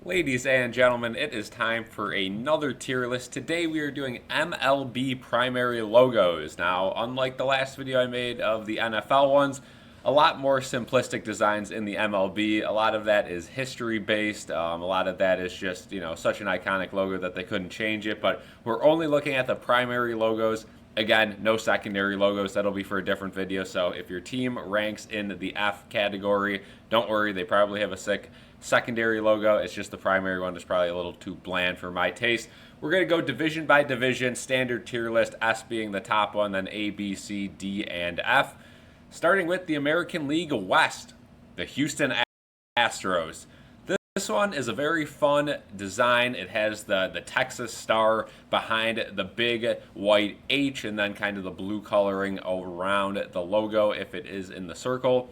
Ladies and gentlemen, it is time for another tier list. Today we are doing MLB primary logos. Now, unlike the last video I made of the NFL ones, a lot more simplistic designs in the MLB. A lot of that is history based. A lot of that is just, such an iconic logo that they couldn't change it. But we're only looking at the primary logos. Again, no secondary logos. That'll be for a different video. So if your team ranks in the F category, don't worry. They probably have a sick secondary logo. It's just the primary one is probably a little too bland for my taste. We're going to go division by division, standard tier list, S being the top one, then A, B, C, D, and F. Starting with the American League West, the Houston Astros. This one is a very fun design. It has the Texas star behind the big white H and then kind of the blue coloring around the logo if it is in the circle.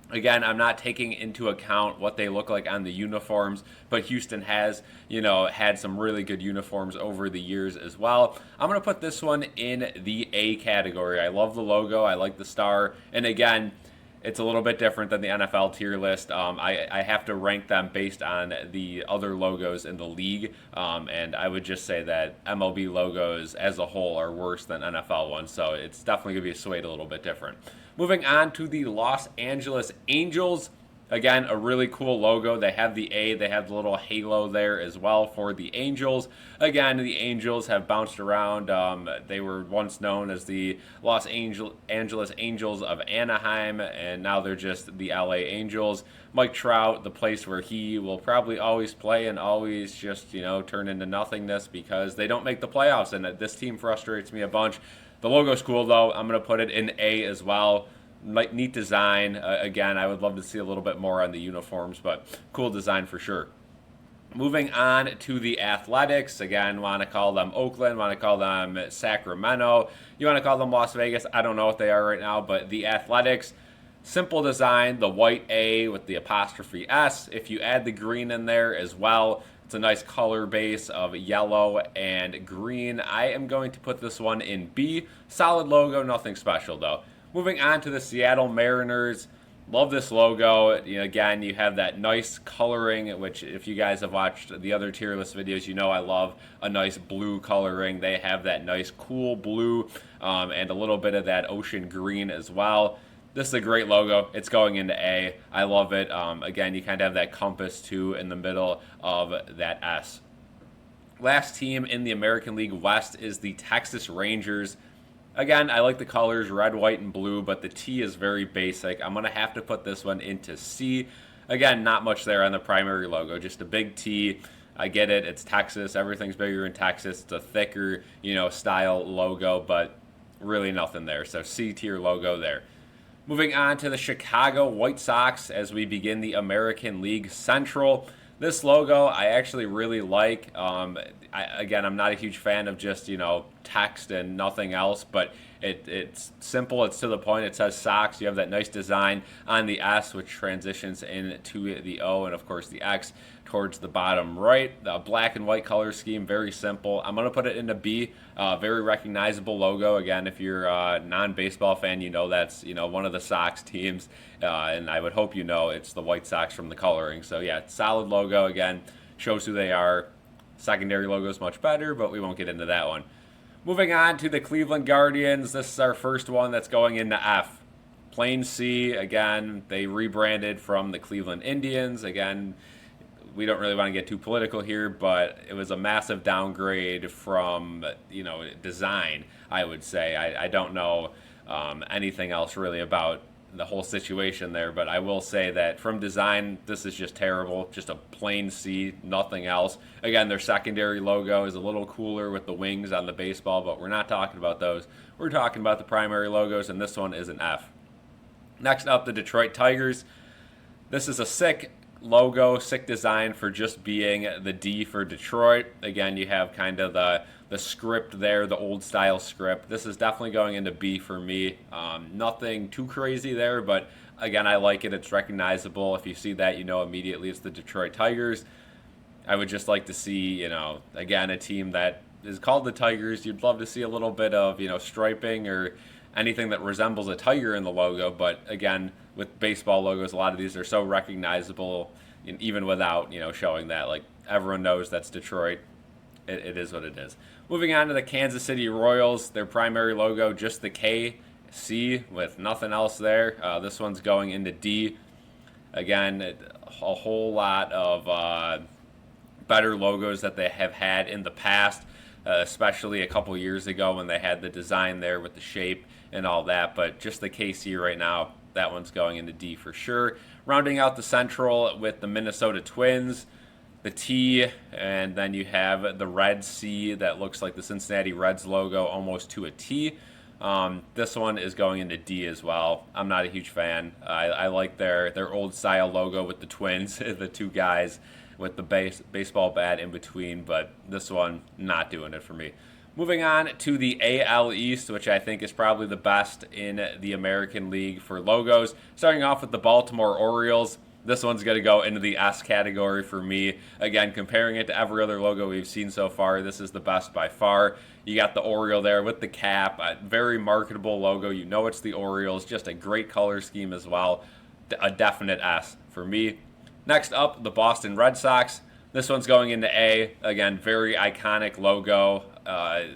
Again, I'm not taking into account what they look like on the uniforms, but Houston has, had some really good uniforms over the years as well. I'm going to put this one in the A category. I love the logo. I like the star. And again, it's a little bit different than the NFL tier list. I have to rank them based on the other logos in the league, and I would just say that MLB logos as a whole are worse than NFL ones, so it's definitely going to be swayed a little bit different. Moving on to the Los Angeles Angels. Again, a really cool logo. They have the A, they have the little halo there as well for the Angels. Again, the Angels have bounced around. They were once known as the Los Angeles Angels of Anaheim, and now they're just the LA Angels. Mike Trout, the place where he will probably always play and always just, turn into nothingness because they don't make the playoffs, and this team frustrates me a bunch. The logo's cool, though. I'm going to put it in A as well. Neat design. Again, I would love to see a little bit more on the uniforms, but cool design for sure. Moving on to the Athletics. Again, want to call them Oakland, want to call them Sacramento. You want to call them Las Vegas. I don't know what they are right now, but the Athletics, simple design, the white A with the apostrophe S. If you add the green in there as well, it's a nice color base of yellow and green. I am going to put this one in B. Solid logo, nothing special though. Moving on to the Seattle Mariners. Love this logo. Again, you have that nice coloring, which if you guys have watched the other tier list videos, I love a nice blue coloring. They have that nice cool blue and a little bit of that ocean green as well. This is a great logo. It's going into A. I love it. Again, you kind of have that compass too in the middle of that S. Last team in the American League West is the Texas Rangers. Again, I like the colors, red, white, and blue, but the T is very basic. I'm going to have to put this one into C. Again, not much there on the primary logo, just a big T. I get it. It's Texas. Everything's bigger in Texas. It's a thicker, style logo, but really nothing there. So C tier logo there. Moving on to the Chicago White Sox as we begin the American League Central. This logo I actually really like. Again, I'm not a huge fan of just, text and nothing else, but it's simple. It's to the point. It says Sox. You have that nice design on the S, which transitions into the O, and of course the X towards the bottom right. The black and white color scheme, very simple. I'm going to put it into B. Very recognizable logo. Again, if you're a non-baseball fan, that's, one of the Sox teams, and I would hope it's the White Sox from the coloring. So yeah, solid logo. Again, shows who they are. Secondary logo is much better, but we won't get into that one. Moving on to the Cleveland Guardians. This is our first one that's going into F. Plain C. Again, they rebranded from the Cleveland Indians. Again, we don't really want to get too political here, but it was a massive downgrade from, design, I would say. I don't know anything else really about the whole situation there, but I will say that from design, this is just terrible. Just a plain C, nothing else. Again, their secondary logo is a little cooler with the wings on the baseball, but we're not talking about those. We're talking about the primary logos, and this one is an F. Next up, the Detroit Tigers. This is a sick logo, sick design for just being the D for Detroit. Again, you have kind of the script there, the old style script. This is definitely going into B for me. Nothing too crazy there, but again, I like it. It's recognizable. If you see that, immediately it's the Detroit Tigers. I would just like to see, again, a team that is called the Tigers. You'd love to see a little bit of, striping or anything that resembles a tiger in the logo, but again, with baseball logos, a lot of these are so recognizable. even without showing that. Like, everyone knows that's Detroit. It is what it is. Moving on to the Kansas City Royals, their primary logo, just the K, C, with nothing else there. This one's going into D. Again, a whole lot of better logos that they have had in the past, especially a couple years ago when they had the design there with the shape and all that. But just the KC right now, that one's going into D for sure. Rounding out the Central with the Minnesota Twins, the T, and then you have the red C that looks like the Cincinnati Reds logo almost to a T. This one is going into D as well. I'm not a huge fan. I like their old style logo with the Twins, the two guys with the baseball bat in between, but this one, not doing it for me. Moving on to the AL East, which I think is probably the best in the American League for logos. Starting off with the Baltimore Orioles. This one's going to go into the S category for me. Again, comparing it to every other logo we've seen so far, this is the best by far. You got the Oriole there with the cap, a very marketable logo. You know it's the Orioles, just a great color scheme as well. A definite S for me. Next up, the Boston Red Sox. This one's going into A. Again, very iconic logo.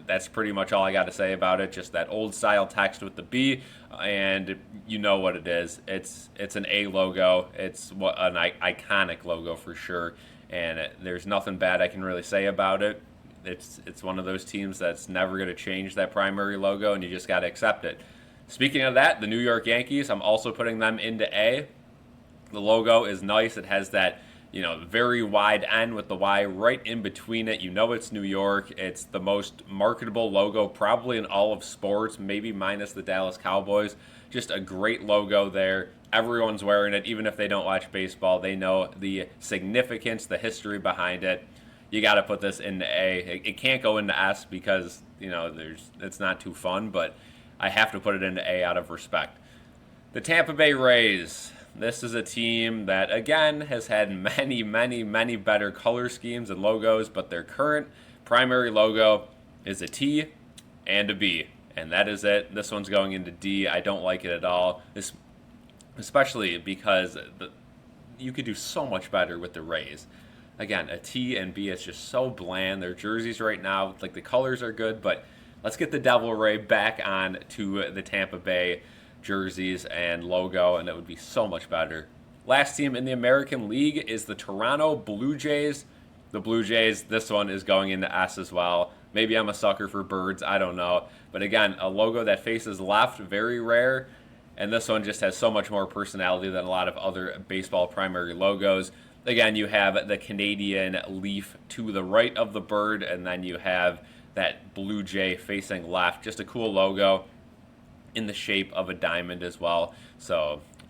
That's pretty much all I got to say about it. Just that old style text with the B, and you know what it is. It's an A logo. It's an iconic logo for sure, and there's nothing bad I can really say about it. It's one of those teams that's never going to change that primary logo, and you just got to accept it. Speaking of that, the New York Yankees, I'm also putting them into A. The logo is nice. It has that very wide N with the Y right in between it. You know it's New York. It's the most marketable logo probably in all of sports, maybe minus the Dallas Cowboys. Just a great logo there. Everyone's wearing it, even if they don't watch baseball. They know the significance, the history behind it. You got to put this into A. It can't go into S because, it's not too fun, but I have to put it into A out of respect. The Tampa Bay Rays. This is a team that, again, has had many, many, many better color schemes and logos, but their current primary logo is a T and a B, and that is it. This one's going into D. I don't like it at all, especially because you could do so much better with the Rays. Again, a T and B is just so bland. Their jerseys right now, like the colors are good, but let's get the Devil Ray back on to the Tampa Bay jerseys and logo, and it would be so much better. Last team in the American League is the Toronto Blue Jays. The Blue Jays, this one is going into S as well. Maybe I'm a sucker for birds, I don't know. But again, a logo that faces left, very rare, and this one just has so much more personality than a lot of other baseball primary logos. Again, you have the Canadian leaf to the right of the bird, and then you have that Blue Jay facing left. Just a cool logo. In the shape of a diamond as well,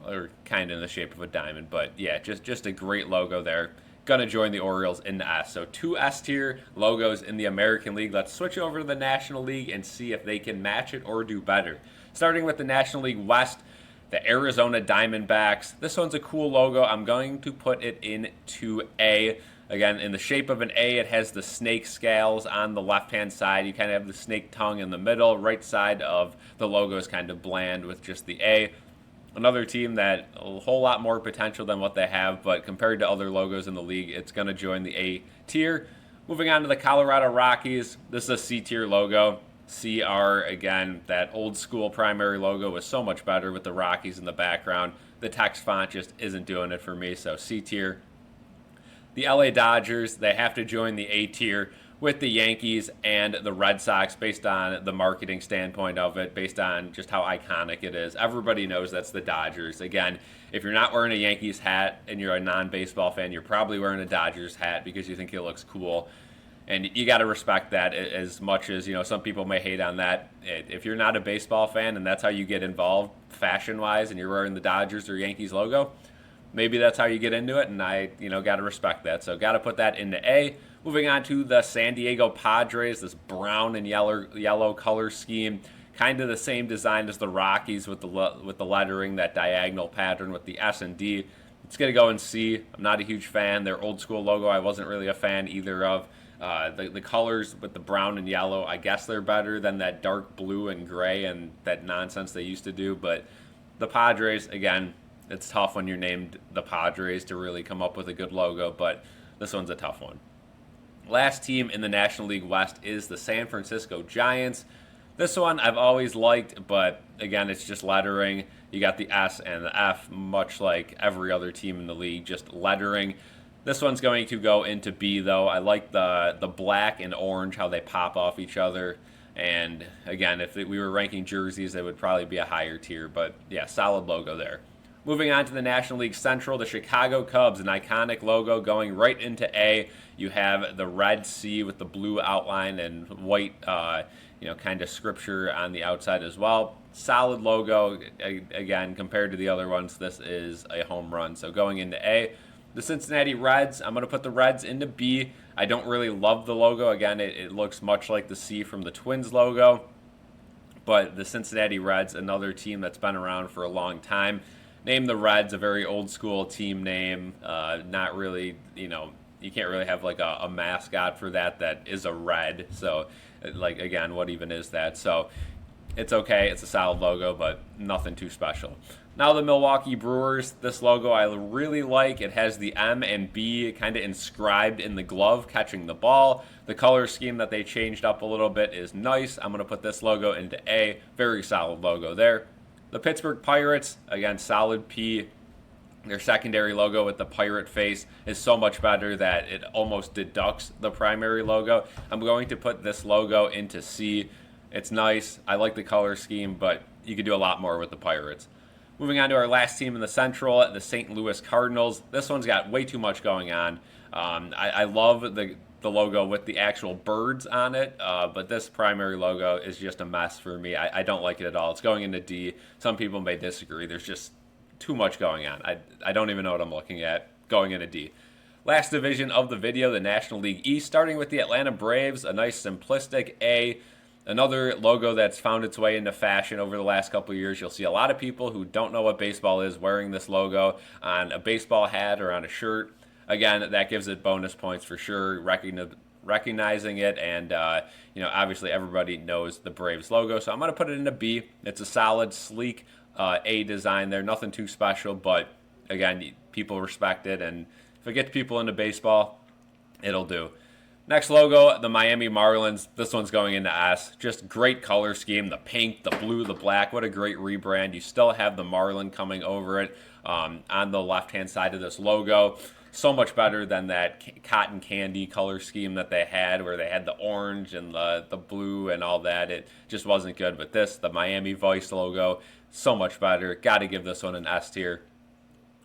or kind of in the shape of a diamond, but yeah, just a great logo there. Gonna join the Orioles in the S. So 2 S tier logos in the American League. Let's switch over to the National League and see if they can match it or do better. Starting with the National League West, the Arizona Diamondbacks. This one's a cool logo. I'm going to put it into A. Again, in the shape of an A, it has the snake scales on the left-hand side. You kind of have the snake tongue in the middle. Right side of the logo is kind of bland with just the A. Another team that a whole lot more potential than what they have, but compared to other logos in the league, it's going to join the A tier. Moving on to the Colorado Rockies. This is a C tier logo. CR, again, that old school primary logo was so much better with the Rockies in the background. The text font just isn't doing it for me, so C tier. The LA Dodgers, they have to join the A tier with the Yankees and the Red Sox based on the marketing standpoint of it, based on just how iconic it is. Everybody knows that's the Dodgers. Again, if you're not wearing a Yankees hat and you're a non-baseball fan, you're probably wearing a Dodgers hat because you think it looks cool. And you got to respect that as much as, some people may hate on that. If you're not a baseball fan and that's how you get involved fashion-wise and you're wearing the Dodgers or Yankees logo, maybe that's how you get into it, and I, got to respect that. So got to put that into A. Moving on to the San Diego Padres, this brown and yellow color scheme. Kind of the same design as the Rockies with the lettering, that diagonal pattern with the S and D. It's going to go in C. I'm not a huge fan. Their old school logo, I wasn't really a fan either of. The colors with the brown and yellow, I guess they're better than that dark blue and gray and that nonsense they used to do. But the Padres, again, It's tough when you're named the Padres to really come up with a good logo, but this one's a tough one. Last team in the National League West is the San Francisco Giants. This one I've always liked, but again, it's just lettering. You got the S and the F, much like every other team in the league, just lettering. This one's going to go into B, though. I like the black and orange, how they pop off each other. And again, if we were ranking jerseys, it would probably be a higher tier. But yeah, solid logo there. Moving on to the National League Central, the Chicago Cubs, an iconic logo going right into A. You have the red C with the blue outline and white, kind of scripture on the outside as well. Solid logo. Again, compared to the other ones, this is a home run. So going into A. The Cincinnati Reds, I'm going to put the Reds into B. I don't really love the logo. Again, it looks much like the C from the Twins logo. But the Cincinnati Reds, another team that's been around for a long time. Name the Reds, a very old school team name. Not really, you can't really have like a mascot for that is a red. So, like, again, what even is that? So, it's okay. It's a solid logo, but nothing too special. Now the Milwaukee Brewers, this logo I really like. It has the M and B kind of inscribed in the glove catching the ball. The color scheme that they changed up a little bit is nice. I'm going to put this logo into A. Very solid logo there. The Pittsburgh Pirates, again, solid P. Their secondary logo with the pirate face is so much better that it almost deducts the primary logo. I'm going to put this logo into C. It's nice. I like the color scheme, but you could do a lot more with the Pirates. Moving on to our last team in the Central, the St. Louis Cardinals. This one's got way too much going on. I love the logo with the actual birds on it, but this primary logo is just a mess for me. I don't like it at all. It's going into D. Some people may disagree. There's just too much going on. I don't even know what I'm looking at. Going into D. Last division of the video, the National League East, starting with the Atlanta Braves, a nice simplistic A. Another logo that's found its way into fashion over the last couple of years. You'll see a lot of people who don't know what baseball is wearing this logo on a baseball hat or on a shirt. Again, that gives it bonus points for sure, recognizing it, and obviously everybody knows the Braves logo. So I'm going to put it into B. It's a solid, sleek A design there. Nothing too special, but again, people respect it, and if it gets people into baseball, it'll do. Next logo, the Miami Marlins. This one's going into S. Just great color scheme. The pink, the blue, the black. What a great rebrand. You still have the Marlin coming over it on the left-hand side of this logo. So much better than that cotton candy color scheme that they had where they had the orange and the blue and all that. It just wasn't good. But this, the Miami Vice logo, so much better. Got to give this one an S tier.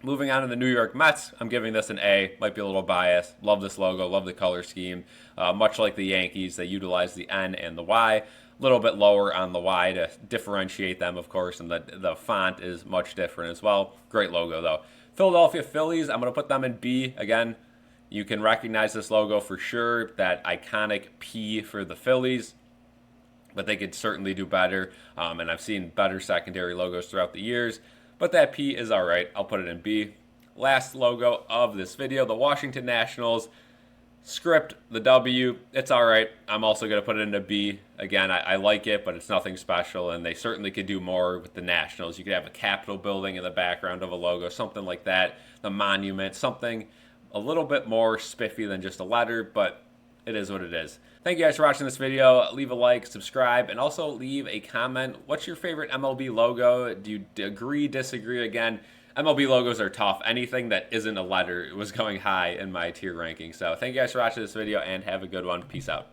Moving on to the New York Mets, I'm giving this an A. Might be a little biased. Love this logo, love the color scheme. Much like the Yankees, they utilize the N and the Y. A little bit lower on the Y to differentiate them, of course, and the font is much different as well. Great logo, though. Philadelphia Phillies, I'm going to put them in B. Again, you can recognize this logo for sure, that iconic P for the Phillies, but they could certainly do better, and I've seen better secondary logos throughout the years. But that P is all right. I'll put it in B. Last logo of this video, the Washington Nationals. Script, the W, it's all right. I'm also going to put it into B. Again, I like it, but it's nothing special, and they certainly could do more with the Nationals. You could have a Capitol building in the background of a logo, something like that. The monument, something a little bit more spiffy than just a letter, but it is what it is. Thank you guys for watching this video. Leave a like, subscribe, and also leave a comment. What's your favorite MLB logo? Do you agree, disagree? Again, MLB logos are tough. Anything that isn't a letter was going high in my tier ranking. So thank you guys for watching this video, and have a good one. Peace out.